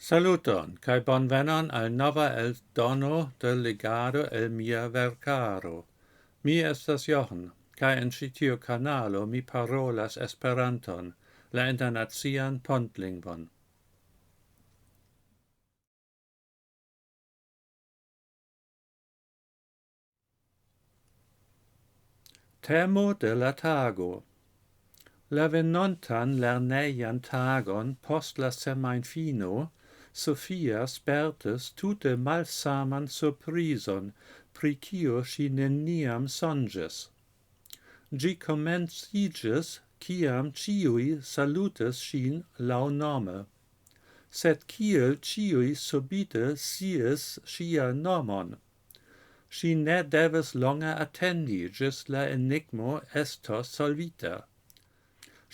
Saluton, cae bonvenon al nova eldono de legado el mia vercaro. Mi estas Jochen, cae en ci tiu canalo mi parolas Esperanton, la internazian pontlingvon. Temo de la tago. La venontan lerneian tagon post la semainfino, Sophia spertis tute malsaman surprison, pri cio si neniam songes. Gi comencigis, ciam ciui salutis sin lau nome. Sed ciel ciui subite sies sia nomon. Si ne devis longa attendi, gis la enigmo estos solvita.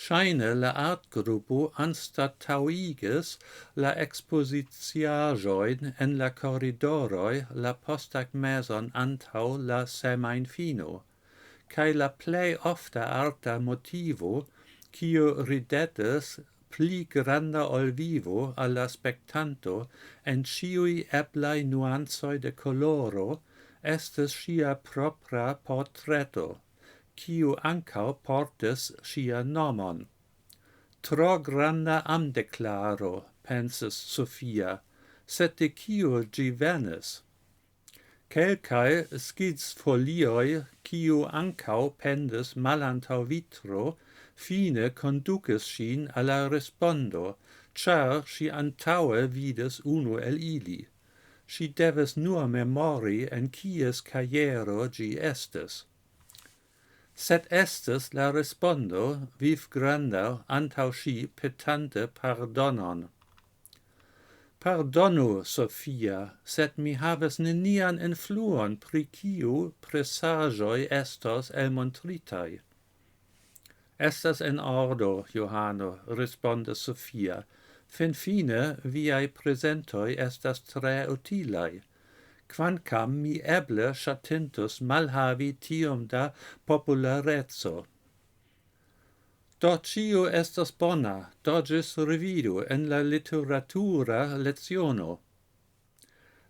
Shaine la artgruppo anstatauigis la expositiajoin en la corridoroi la postagmeson antau la semainfino, cae la plei ofta arta motivo, cio ridetis pli granda ol vivo alla spectanto en ciui eblai nuansoi de coloro, estes sia propra portreto, quiu ancau portis sia nomon. Tro granda amdeclaro, pensis Sophia, sed de quiu gi venis? Quelcae schizfolioi, quiu ancau pendis malantau vitro, fine conducis sin alla respondo, char si antaue vidis unu el ili. Si devis nur memori en quies caiero gi estis. Sed estis la respondo, viv granda, antau si petante pardonon. Pardonu, Sophia, sed mi havas nenian influon pri kiu presajoi estos elmontritai. Estas en ordo, Johano, respondis Sophia. Finfine viai presentoi estas tre utilai. Quancam mi eble shatintus malhavi tiom da popularezzo. Do ciu estas bona, do gis revidu en la literatura leziono.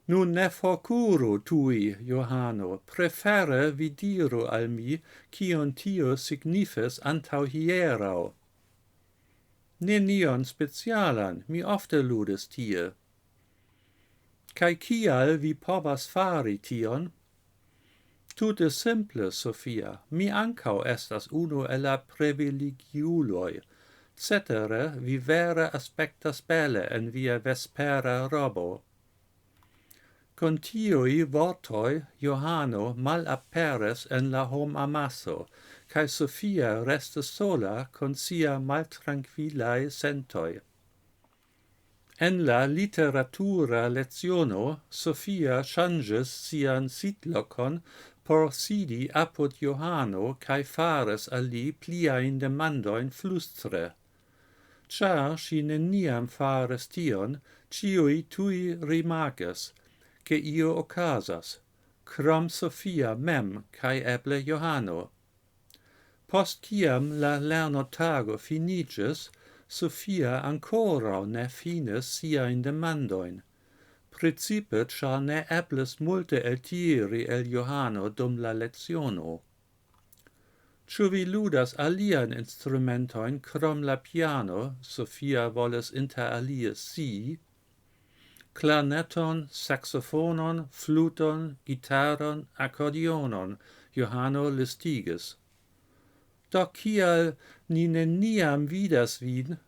Nun ne forcuru tui, Johano, prefere vi diru al mi cion tio signifis antau hierau. Nenion specialan, mi ofte ludis tie. Cae cial vi povas fari tion? Tute simple, Sophia, mi ancau estas unu el la privilegiuloi. Cetere, vi vere aspectas bele en via vespera robo. Con tiui vortoi, Johano mal aperes en la hom amasso, cae Sophia restis sola con sia maltranquillae sentoi. En la literatura leziono, Sophia changis sian sitlocon por sidi apud Johano cae faris al li pliain demandoin flustre. Char si neniam faris tion, ciui tui rimarcis, che io ocasas, crom Sophia mem cae eble Johano. Post ciam la lernotago finigis, Sophia ancora ne finis siain demandoin. Principe, char ne eblis multe eltiri el Johano dum la leziono. Ciu vi ludas alian instrumentoin crom la piano, Sophia volis inter alie clarineton, saxophonon, fluton, gitaron, accordionon, Johano listigis. Do cial ni neniam vidas vin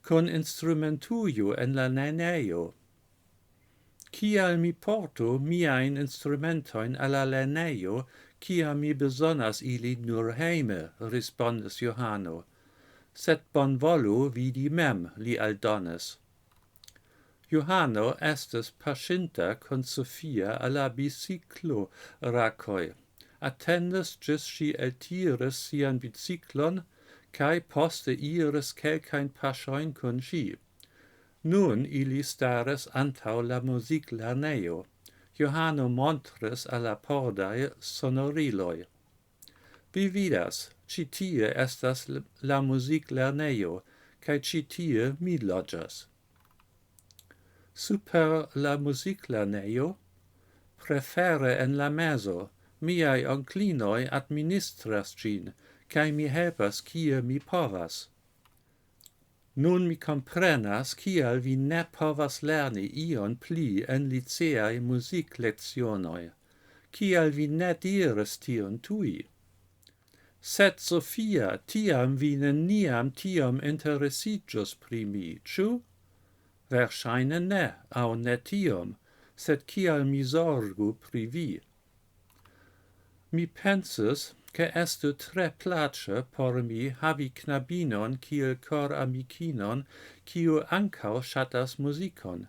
con instrumentujo en la lerneio? Cial mi portu miain instrumentoin alla lerneio, cia mi besonas ili nur heime, respondis Johano. Sed bonvolu vidi mem, li aldonis. Johano estis pacinta con Sophia alla biciclo racoi. Attendis gis si eltiris sian biciclon, cae poste iris quelcain pasioin con si. Nun ili staris antau la music lerneo. Johano montris alla pordae sonoriloi. Vi vidas, ci tie estas la music lerneo, cae ci tie mi logas. super la musiclernejo, prefere en la meso, miai onclinoi administras gin, cae mi helpas kie mi povas. Nun mi comprenas kial vi ne povas lerni ion pli en liceae music lectionoi, kial vi ne diris tion tui. Sed Sophia, tiam vi neniam tiom interesigios pri mi, ciu? Verŝajne ne, au ne tiom, sed kial mi zorgu pri vi. Mi pensus, che estu tre place por mi havi knabinon kiel cor amicinon, kiu ancao shatas musicon,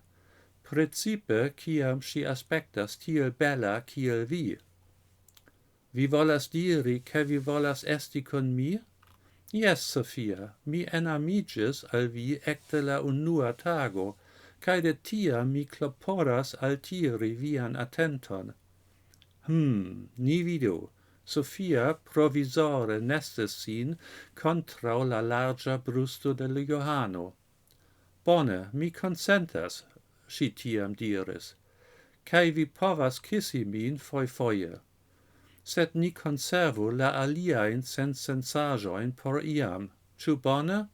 precipe ciam si aspectas tiel bella kiel vi. Vi volas diri che vi volas esti con mi? Yes, Sophia, mi enamigis al vi ecte la unua tago, cae de tia mi clopodas altiri vian attenton. Ni vidu. Sophia provisore nestes sin contra la larga brusto de Johano. Bone, mi consentas, si tiam diris, cae vi povas kissi min foie. Sed ni conservu la aliaen sensajoin por iam, ciu bone?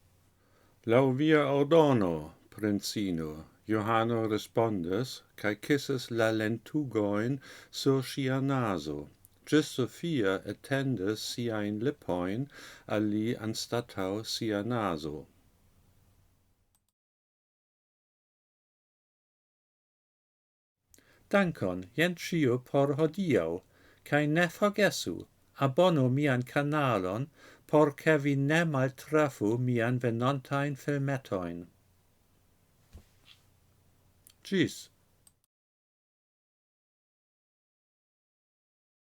Lau via ordono, princino, Johano respondes, cae kisses la lentugoin sur sia naso. Gis Sophia ettendes siain lipoin al li anstatau sia naso. Dankon, jen cio por hodiau, cae ne forgesu, abonu mian canalon, por che vi ne maltrafu mian venontain filmetoin. Gis.